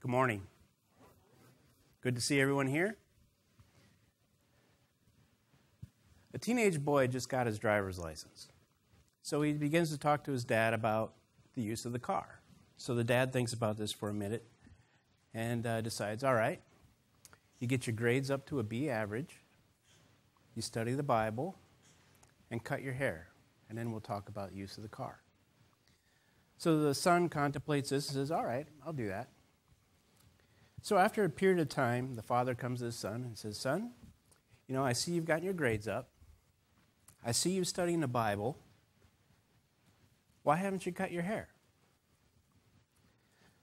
Good morning. Good to see everyone here. A teenage boy just got his driver's license. So he begins to talk to his dad about the use of the car. So the dad thinks about this for a minute and decides, all right, you get your grades up to a B average, you study the Bible, and cut your hair. And then we'll talk about use of the car. So the son contemplates this and says, all right, I'll do that. So after a period of time, the father comes to his son and says, son, you know, I see you've gotten your grades up. I see you studying the Bible. Why haven't you cut your hair?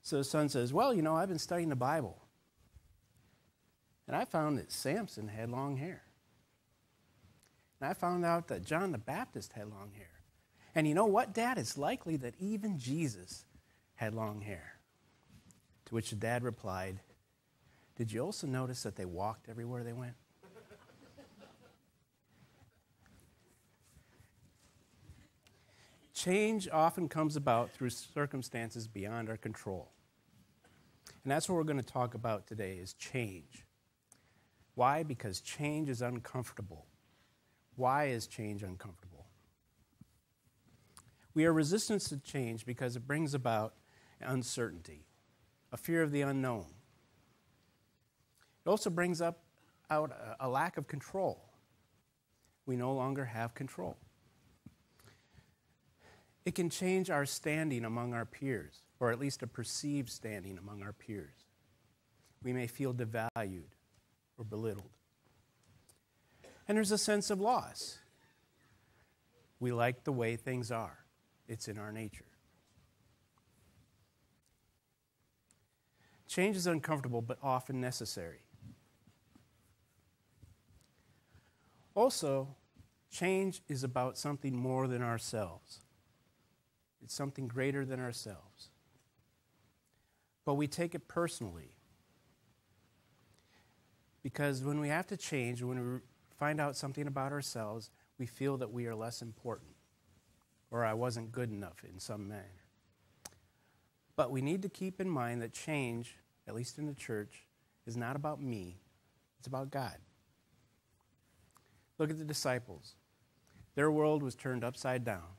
So the son says, well, you know, I've been studying the Bible. And I found that Samson had long hair. And I found out that John the Baptist had long hair. And you know what, Dad? It's likely that even Jesus had long hair. To which the dad replied, did you also notice that they walked everywhere they went? Change often comes about through circumstances beyond our control. And that's what we're going to talk about today is change. Why? Because change is uncomfortable. Why is change uncomfortable? We are resistant to change because it brings about uncertainty, a fear of the unknown. It also brings out a lack of control. We no longer have control. It can change our standing among our peers, or at least a perceived standing among our peers. We may feel devalued or belittled. And there's a sense of loss. We like the way things are. It's in our nature. Change is uncomfortable, but often necessary. Also, change is about something more than ourselves. It's something greater than ourselves. But we take it personally. Because when we have to change, when we find out something about ourselves, we feel that we are less important, or I wasn't good enough in some manner. But we need to keep in mind that change, at least in the church, is not about me, it's about God. Look at the disciples. Their world was turned upside down.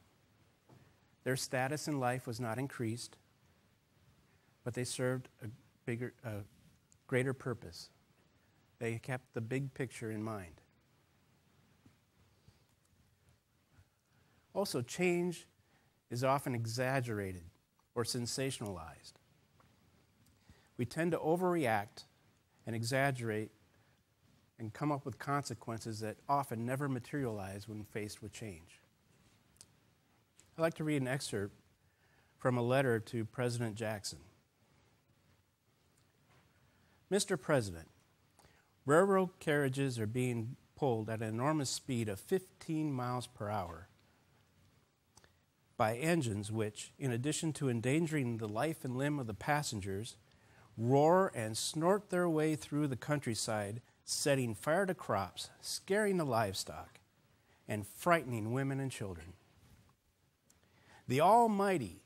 Their status in life was not increased, but they served a greater purpose. They kept the big picture in mind. Also, change is often exaggerated or sensationalized. We tend to overreact and exaggerate and come up with consequences that often never materialize when faced with change. I'd like to read an excerpt from a letter to President Jackson. Mr. President, railroad carriages are being pulled at an enormous speed of 15 miles per hour by engines which, in addition to endangering the life and limb of the passengers, roar and snort their way through the countryside, setting fire to crops, scaring the livestock, and frightening women and children. The Almighty,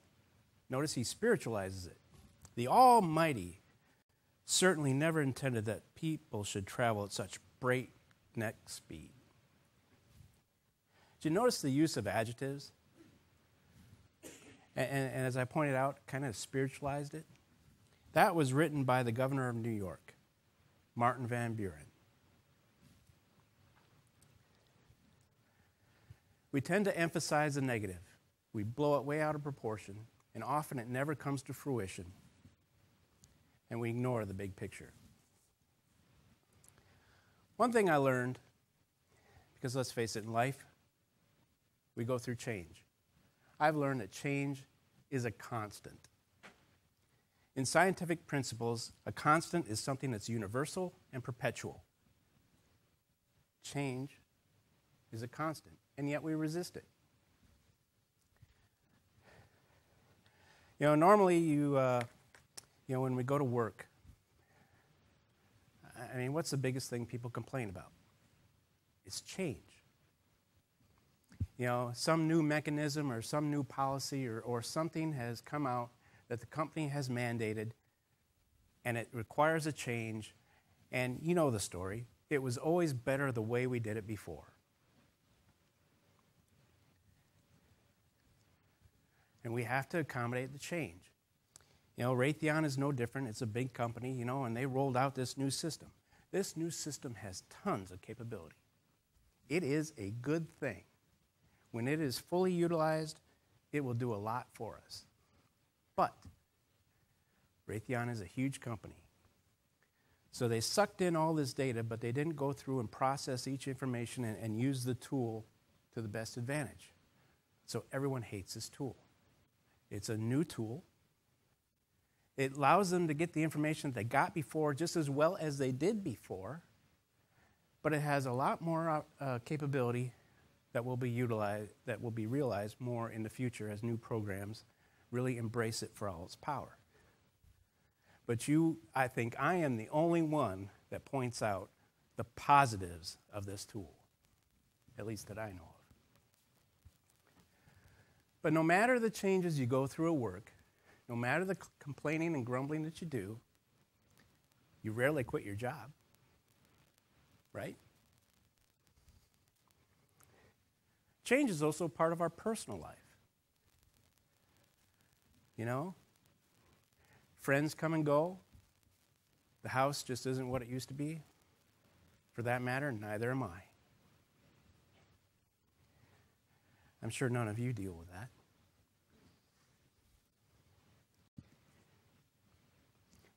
notice he spiritualizes it, the Almighty certainly never intended that people should travel at such breakneck speed. Did you notice the use of adjectives? And as I pointed out, kind of spiritualized it. That was written by the governor of New York, Martin Van Buren. We tend to emphasize the negative. We blow it way out of proportion, and often it never comes to fruition, and we ignore the big picture. One thing I learned, because let's face it, in life, we go through change. I've learned that change is a constant. In scientific principles, a constant is something that's universal and perpetual. Change is a constant, and yet we resist it. You know, normally when we go to work, I mean, what's the biggest thing people complain about? It's change. You know, some new mechanism or some new policy or something has come out that the company has mandated, and it requires a change. And you know the story. It was always better the way we did it before. And we have to accommodate the change. You know, Raytheon is no different. It's a big company, you know, and they rolled out this new system. This new system has tons of capability. It is a good thing. When it is fully utilized, it will do a lot for us. But Raytheon is a huge company. So they sucked in all this data, but they didn't go through and process each information and use the tool to the best advantage. So everyone hates this tool. It's a new tool. It allows them to get the information they got before just as well as they did before, but it has a lot more capability that will be utilized, that will be realized more in the future as new programs really embrace it for all its power. But I think I am the only one that points out the positives of this tool, at least that I know of. But no matter the changes you go through at work, no matter the complaining and grumbling that you do, you rarely quit your job, right? Change is also part of our personal life. You know? Friends come and go. The house just isn't what it used to be. For that matter, neither am I. I'm sure none of you deal with that.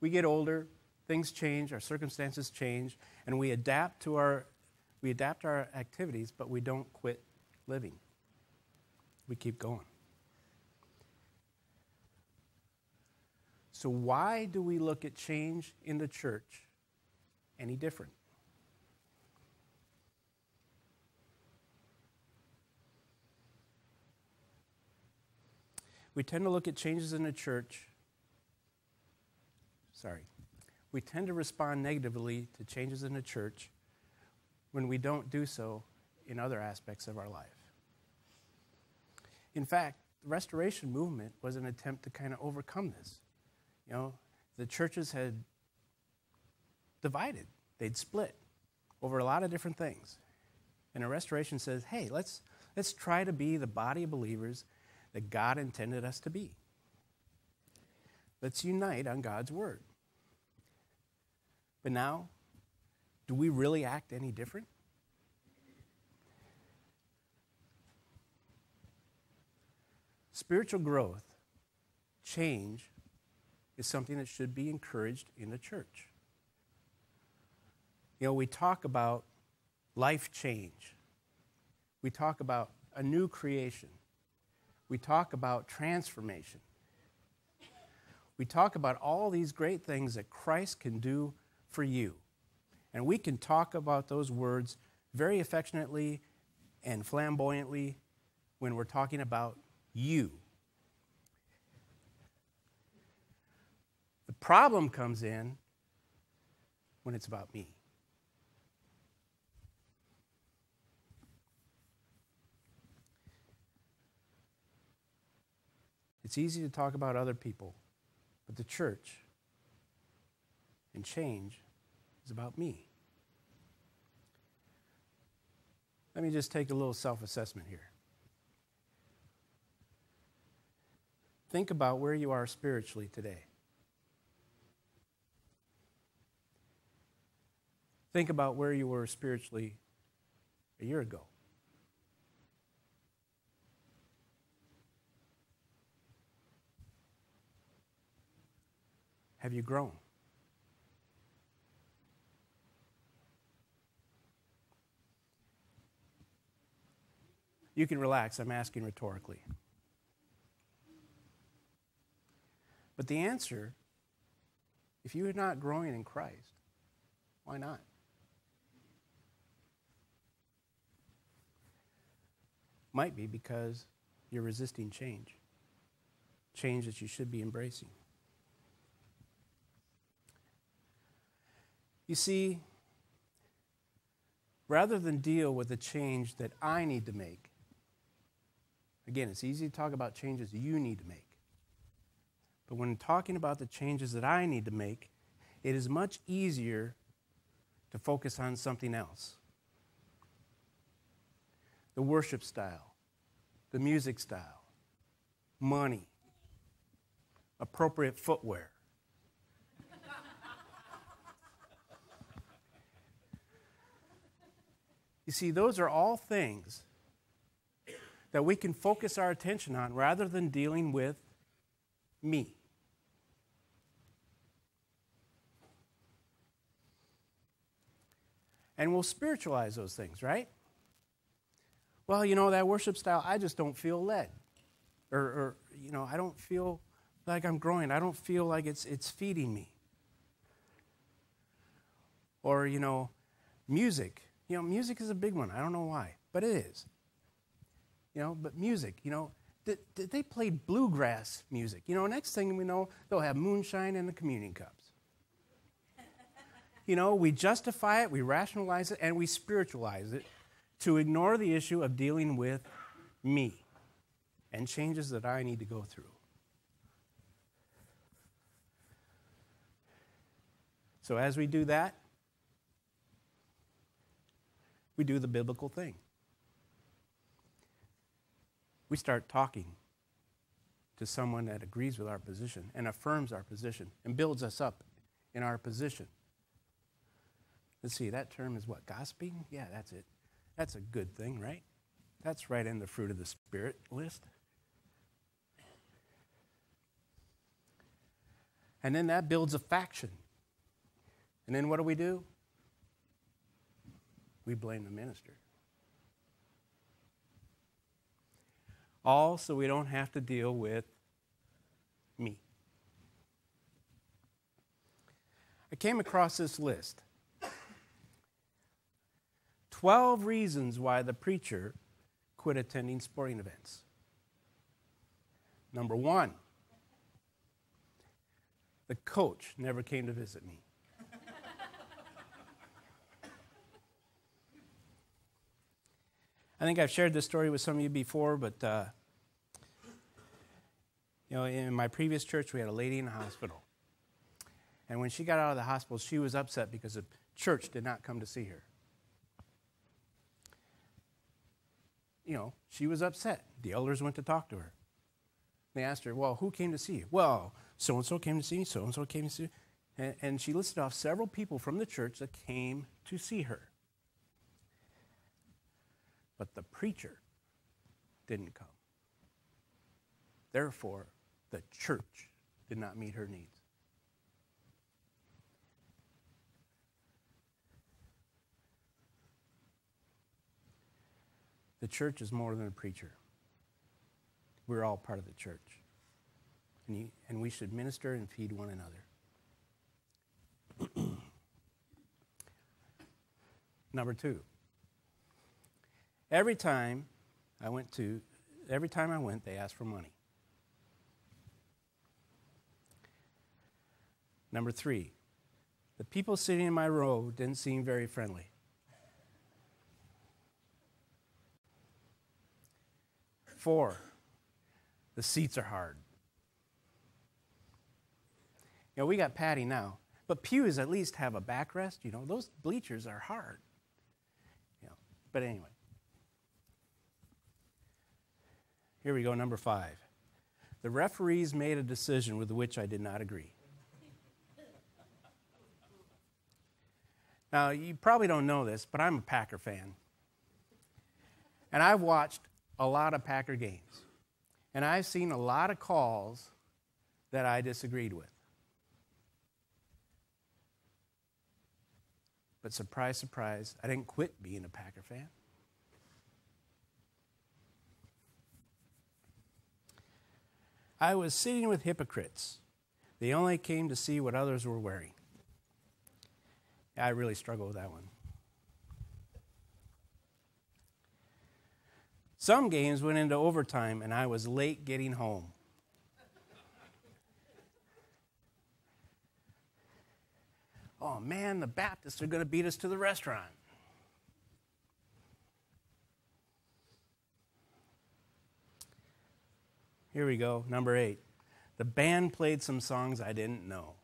We get older, things change, our circumstances change, and we adapt our activities, but we don't quit living. We keep going. So why do we look at change in the church any different? We tend to look at changes in the church. We tend to respond negatively to changes in the church when we don't do so in other aspects of our life. In fact, the Restoration movement was an attempt to kind of overcome this. You know, the churches had divided. They'd split over a lot of different things. And the Restoration says, hey, let's try to be the body of believers that God intended us to be. Let's unite on God's word. But now, do we really act any different? Spiritual growth, change, is something that should be encouraged in the church. You know, we talk about life change. We talk about a new creation. We talk about transformation. We talk about all these great things that Christ can do for you. And we can talk about those words very affectionately and flamboyantly when we're talking about you. The problem comes in when it's about me. It's easy to talk about other people, but the church and change is about me. Let me just take a little self-assessment here. Think about where you are spiritually today. Think about where you were spiritually a year ago. Have you grown? You can relax. I'm asking rhetorically. But the answer, if you are not growing in Christ, why not? Might be because you're resisting change. Change that you should be embracing. You see, rather than deal with the change that I need to make, again, it's easy to talk about changes you need to make. But when talking about the changes that I need to make, it is much easier to focus on something else. The worship style, the music style, money, appropriate footwear. You see, those are all things that we can focus our attention on rather than dealing with me. And we'll spiritualize those things, right? Well, that worship style, I just don't feel led. Or I don't feel like I'm growing. I don't feel like it's feeding me. Or, music. Music is a big one. I don't know why, but it is. But music, they played bluegrass music. Next thing we know, they'll have moonshine in the communion cups. We justify it, we rationalize it, and we spiritualize it to ignore the issue of dealing with me and changes that I need to go through. So as we do that, we do the biblical thing. We start talking to someone that agrees with our position and affirms our position and builds us up in our position. Let's see, that term is what? Gossiping? Yeah, that's it. That's a good thing, right? That's right in the fruit of the Spirit list. And then that builds a faction. And then what do? We blame the minister. All so we don't have to deal with me. I came across this list. 12 reasons why the preacher quit attending sporting events. Number 1, the coach never came to visit me. I think I've shared this story with some of you before, but in my previous church, we had a lady in the hospital. And when she got out of the hospital, she was upset because the church did not come to see her. She was upset. The elders went to talk to her. They asked her, well, who came to see you? Well, so-and-so came to see me, so-and-so came to see me. And she listed off several people from the church that came to see her. But the preacher didn't come. Therefore, the church did not meet her needs. The church is more than a preacher. We're all part of the church. And we should minister and feed one another. Number 2. Every time I went, they asked for money. Number 3, the people sitting in my row didn't seem very friendly. 4, the seats are hard. We got padding now, but pews at least have a backrest. Those bleachers are hard. But anyway. Here we go, number 5. The referees made a decision with which I did not agree. Now, you probably don't know this, but I'm a Packer fan. And I've watched a lot of Packer games. And I've seen a lot of calls that I disagreed with. But surprise, surprise, I didn't quit being a Packer fan. I was sitting with hypocrites. They only came to see what others were wearing. I really struggle with that one. Some games went into overtime, and I was late getting home. Oh, man, the Baptists are going to beat us to the restaurant. Here we go, number 8. The band played some songs I didn't know.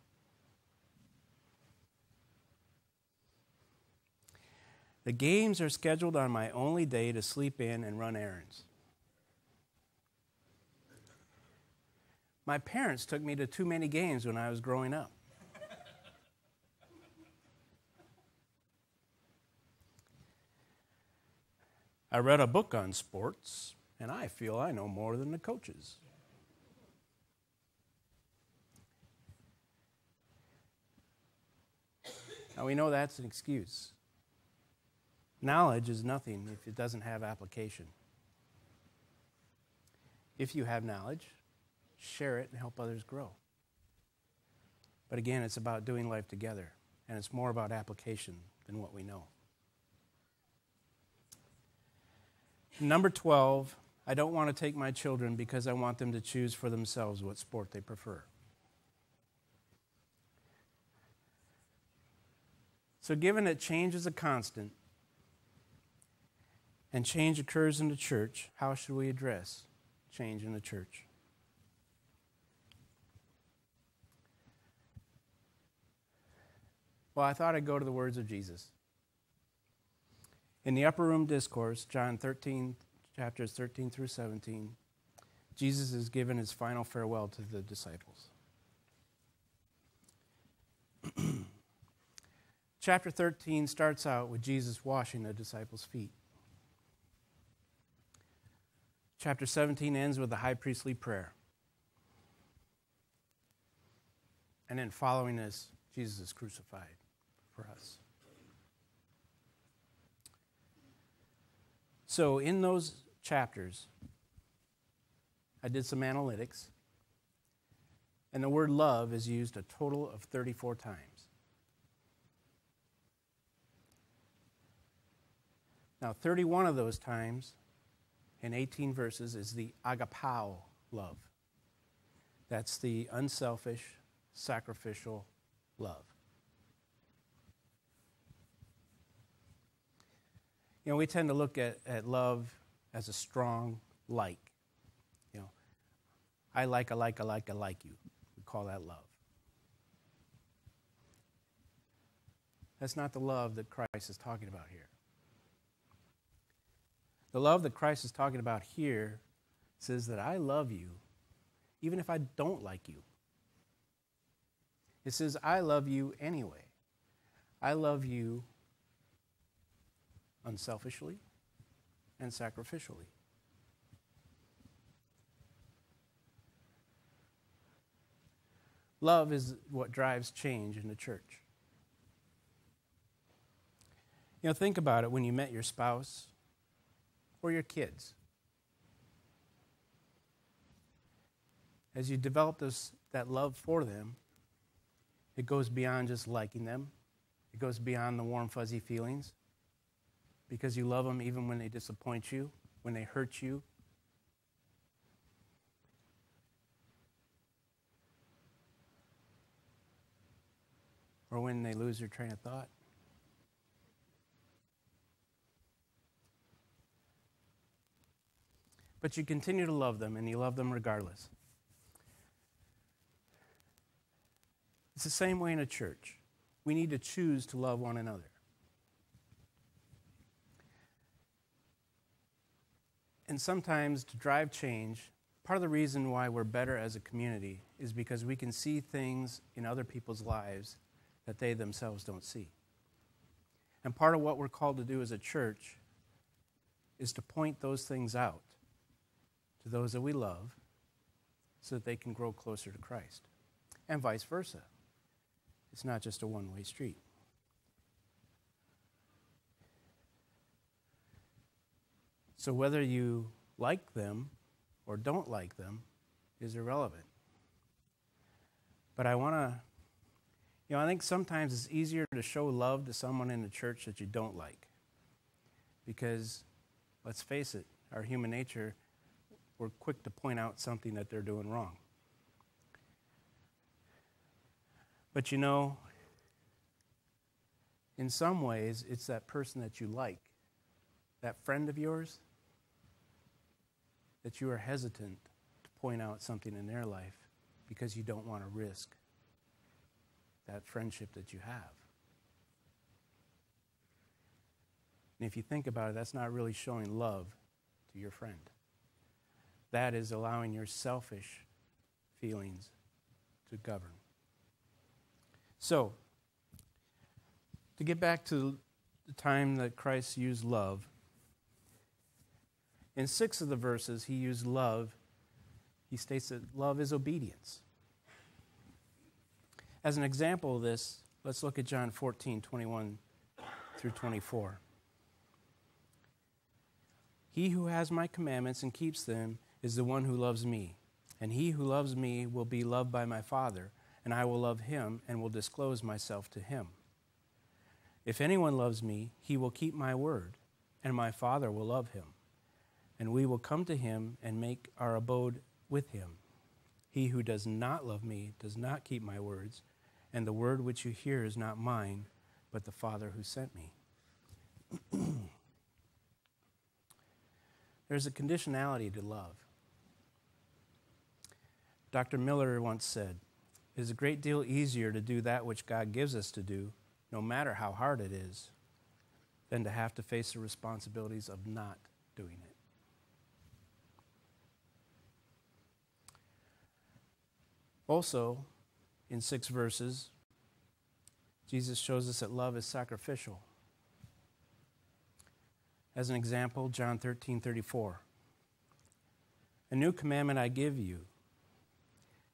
The games are scheduled on my only day to sleep in and run errands. My parents took me to too many games when I was growing up. I read a book on sports, and I feel I know more than the coaches. Now, we know that's an excuse. Knowledge is nothing if it doesn't have application. If you have knowledge, share it and help others grow. But again, it's about doing life together, and it's more about application than what we know. Number 12, I don't want to take my children because I want them to choose for themselves what sport they prefer. So given that change is a constant and change occurs in the church, how should we address change in the church? Well, I thought I'd go to the words of Jesus. In the Upper Room Discourse, John 13, chapters 13 through 17, Jesus is given his final farewell to the disciples. Chapter 13 starts out with Jesus washing the disciples' feet. Chapter 17 ends with the high priestly prayer. And then following this, Jesus is crucified for us. So in those chapters, I did some analytics, and the word love is used a total of 34 times. Now, 31 of those times in 18 verses is the agapao love. That's the unselfish, sacrificial love. You know, we tend to look at love as a strong like. You know, I like you. We call that love. That's not the love that Christ is talking about here. The love that Christ is talking about here says that I love you even if I don't like you. It says I love you anyway. I love you unselfishly and sacrificially. Love is what drives change in the church. You know, think about it when you met your spouse or your kids. As you develop that love for them, it goes beyond just liking them. It goes beyond the warm, fuzzy feelings. Because you love them even when they disappoint you, when they hurt you. Or when they lose their train of thought. But you continue to love them, and you love them regardless. It's the same way in a church. We need to choose to love one another. And sometimes to drive change, part of the reason why we're better as a community is because we can see things in other people's lives that they themselves don't see. And part of what we're called to do as a church is to point those things out to those that we love so that they can grow closer to Christ. And vice versa. It's not just a one-way street. So whether you like them or don't like them is irrelevant. But I want to, I think sometimes it's easier to show love to someone in the church that you don't like. Because, let's face it, our human nature, we're quick to point out something that they're doing wrong. But in some ways, it's that person that you like, that friend of yours, that you are hesitant to point out something in their life because you don't want to risk that friendship that you have. And if you think about it, that's not really showing love to your friend. That is allowing your selfish feelings to govern. So, to get back to the time that Christ used love, in 6 of the verses he used love. He states that love is obedience. As an example of this, let's look at John 14:21 through 24. He who has my commandments and keeps them is the one who loves me. And he who loves me will be loved by my Father, and I will love him and will disclose myself to him. If anyone loves me, he will keep my word, and my Father will love him. And we will come to him and make our abode with him. He who does not love me does not keep my words, and the word which you hear is not mine, but the Father who sent me. There's a conditionality to love. Dr. Miller once said, "It is a great deal easier to do that which God gives us to do, no matter how hard it is, than to have to face the responsibilities of not doing it." Also, in 6 verses, Jesus shows us that love is sacrificial. As an example, John 13:34. "A new commandment I give you,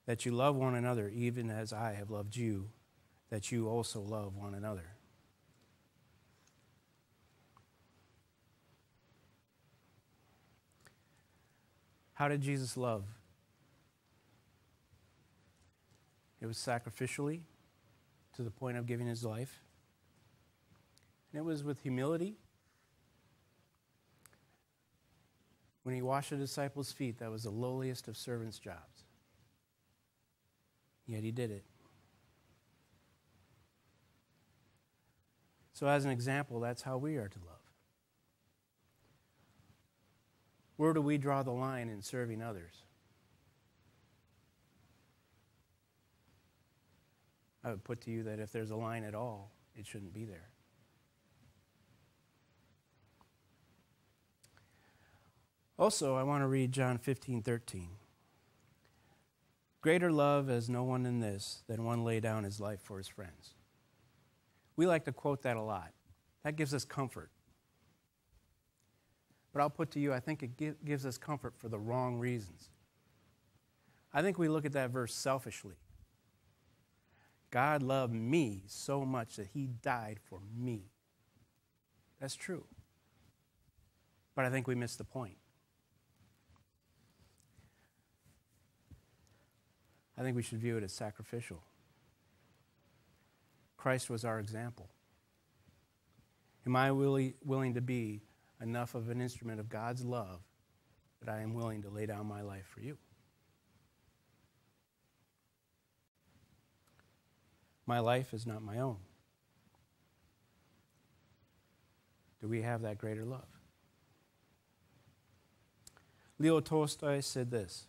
that you love one another even as I have loved you, that you also love one another." How did Jesus love? It was sacrificially, to the point of giving his life. And it was with humility. When he washed the disciples' feet, that was the lowliest of servants' jobs. Yet he did it. So as an example, that's how we are to love. Where do we draw the line in serving others? I would put to you that if there's a line at all, it shouldn't be there. Also, I want to read John 15:13. "Greater love has no one in this than one lay down his life for his friends." We like to quote that a lot. That gives us comfort. But I'll put to you, I think it gives us comfort for the wrong reasons. I think we look at that verse selfishly. God loved me so much that he died for me. That's true. But I think we miss the point. I think we should view it as sacrificial. Christ was our example. Am I willing to be enough of an instrument of God's love that I am willing to lay down my life for you? My life is not my own. Do we have that greater love? Leo Tolstoy said this: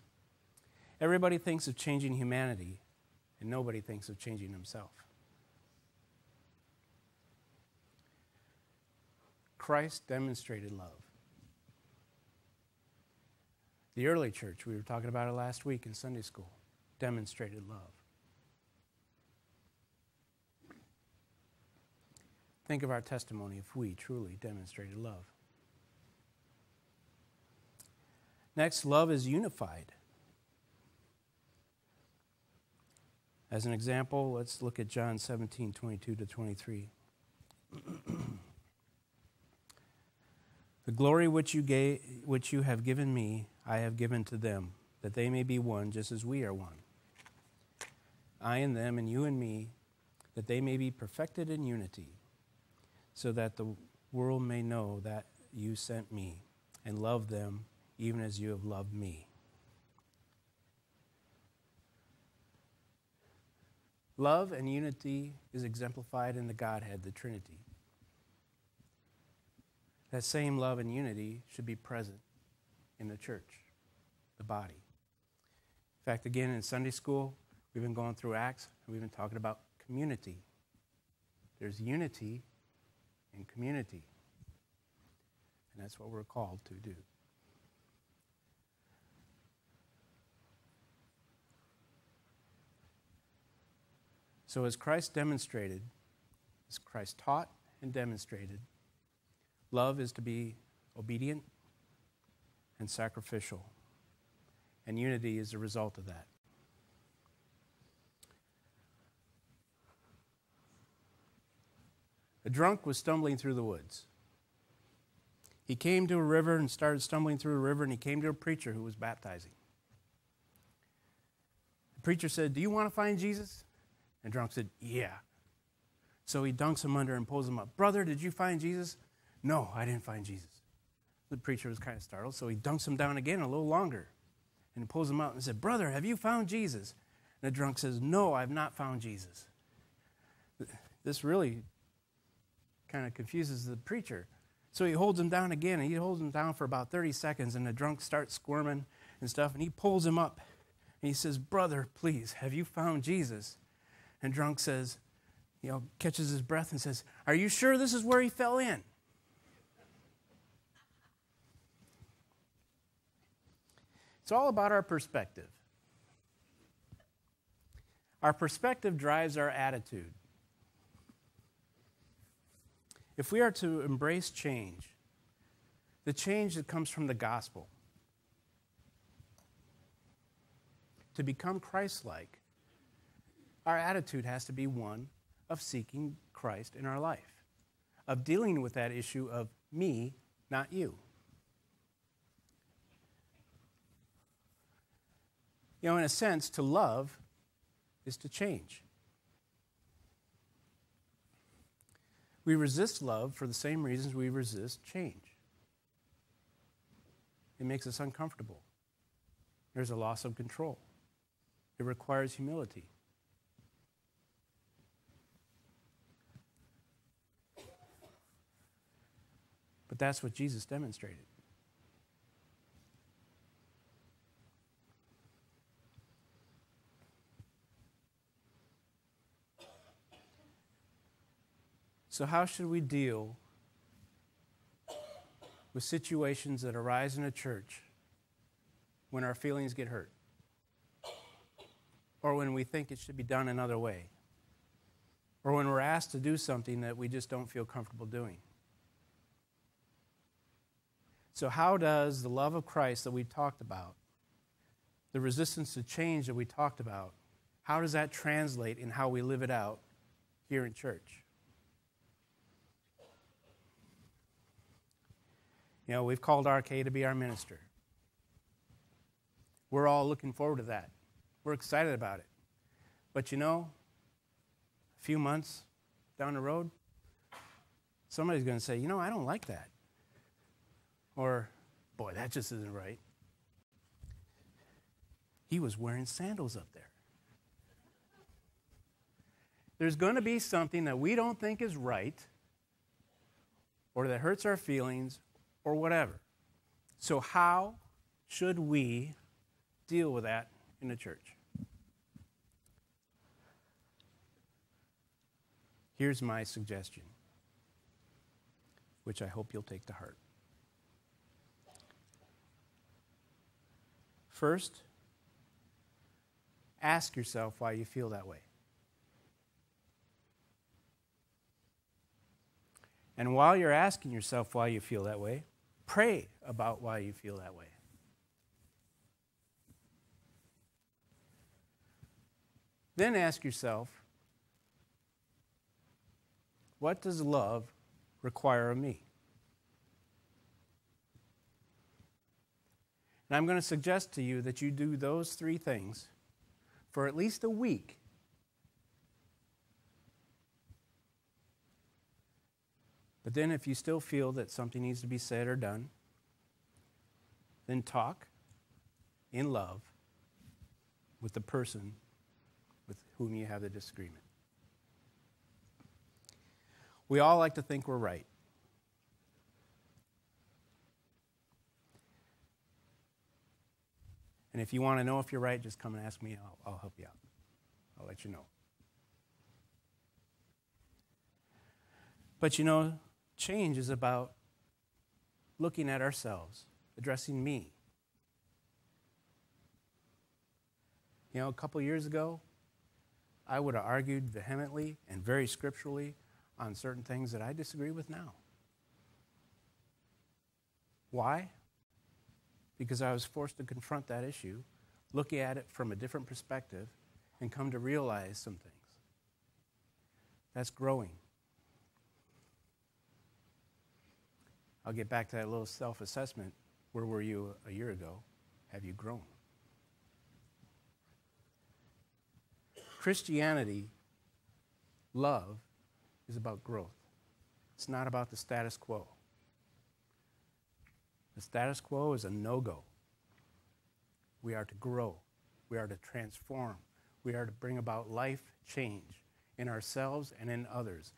"Everybody thinks of changing humanity, and nobody thinks of changing himself." Christ demonstrated love. The early church, we were talking about it last week in Sunday school, demonstrated love. Think of our testimony if we truly demonstrated love. Next, love is unified. As an example, let's look at John 17:22 to 23. "The glory which you have given me, I have given to them, that they may be one, just as we are one. I and them, and you and me, that they may be perfected in unity, so that the world may know that you sent me and loved them even as you have loved me." Love and unity is exemplified in the Godhead, the Trinity. That same love and unity should be present in the church, the body. In fact, again, in Sunday school, we've been going through Acts, and we've been talking about community. There's unity in community. That's what we're called to do. So as Christ demonstrated, as Christ taught and demonstrated, love is to be obedient and sacrificial. And unity is a result of that. A drunk was stumbling through the woods. He came to a river and started stumbling through a river, and he came to a preacher who was baptizing. The preacher said, "Do you want to find Jesus?" And the drunk said, "Yeah." So he dunks him under and pulls him up. "Brother, did you find Jesus?" "No, I didn't find Jesus." The preacher was kind of startled, so he dunks him down again a little longer. And he pulls him out and said, "Brother, have you found Jesus?" And the drunk says, "No, I've not found Jesus." This really kind of confuses the preacher. So he holds him down again, and he holds him down for about 30 seconds, and the drunk starts squirming and stuff, and he pulls him up, and he says, "Brother, please, have you found Jesus?" And drunk says, catches his breath and says, "Are you sure this is where he fell in?" It's all about our perspective. Our perspective drives our attitude. If we are to embrace change, the change that comes from the gospel, to become Christ-like, our attitude has to be one of seeking Christ in our life, of dealing with that issue of me, not you. In a sense, to love is to change. We resist love for the same reasons we resist change. It makes us uncomfortable. There's a loss of control. It requires humility. But that's what Jesus demonstrated. So how should we deal with situations that arise in a church when our feelings get hurt? Or when we think it should be done another way? Or when we're asked to do something that we just don't feel comfortable doing? So how does the love of Christ that we talked about, the resistance to change that we talked about, how does that translate in how we live it out here in church? We've called RK to be our minister. We're all looking forward to that. We're excited about it. But a few months down the road, somebody's going to say, I don't like that. Or, boy, that just isn't right. He was wearing sandals up there. There's going to be something that we don't think is right, or that hurts our feelings, or whatever. So how should we deal with that in the church? Here's my suggestion, which I hope you'll take to heart. First, ask yourself why you feel that way. And while you're asking yourself why you feel that way, pray about why you feel that way. Then ask yourself, what does love require of me? And I'm going to suggest to you that you do those three things for at least a week. But then if you still feel that something needs to be said or done, then talk in love with the person with whom you have the disagreement. We all like to think we're right. And if you want to know if you're right, just come and ask me. I'll help you out. I'll let you know. But change is about looking at ourselves, addressing me. You know, a couple years ago, I would have argued vehemently and very scripturally on certain things that I disagree with now. Why? Because I was forced to confront that issue, look at it from a different perspective, and come to realize some things. That's growing. I'll get back to that little self-assessment. Where were you a year ago? Have you grown? Christianity, love, is about growth. It's not about the status quo. The status quo is a no-go. We are to grow. We are to transform. We are to bring about life change in ourselves and in others,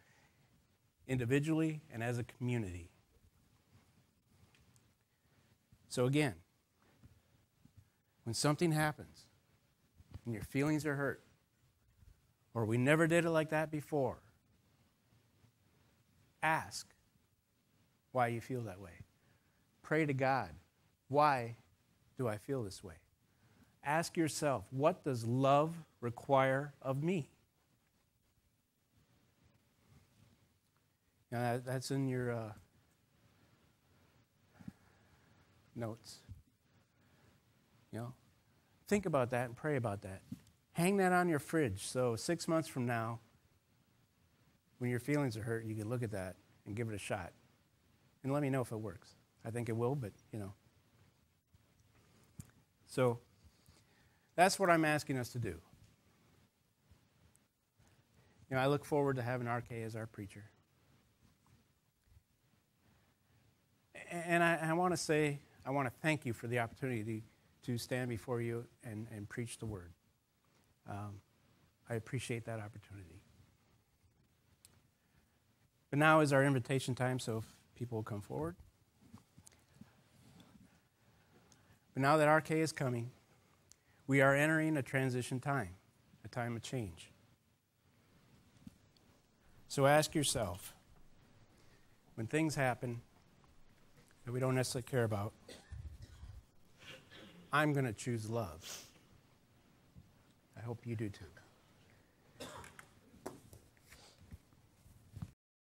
individually and as a community. So again, when something happens, and your feelings are hurt, or we never did it like that before, ask why you feel that way. Pray to God, why do I feel this way? Ask yourself, what does love require of me? Now, that's in your notes. You know, think about that and pray about that. Hang that on your fridge so 6 months from now, when your feelings are hurt, you can look at that and give it a shot. And let me know if it works. I think it will, but, you know. So that's what I'm asking us to do. You know, I look forward to having RK as our preacher. And I want to say, I want to thank you for the opportunity to stand before you and preach the word. I appreciate that opportunity. But now is our invitation time, so if people will come forward. But now that RK is coming, we are entering a transition time, a time of change. So ask yourself, when things happen that we don't necessarily care about, I'm going to choose love. I hope you do too.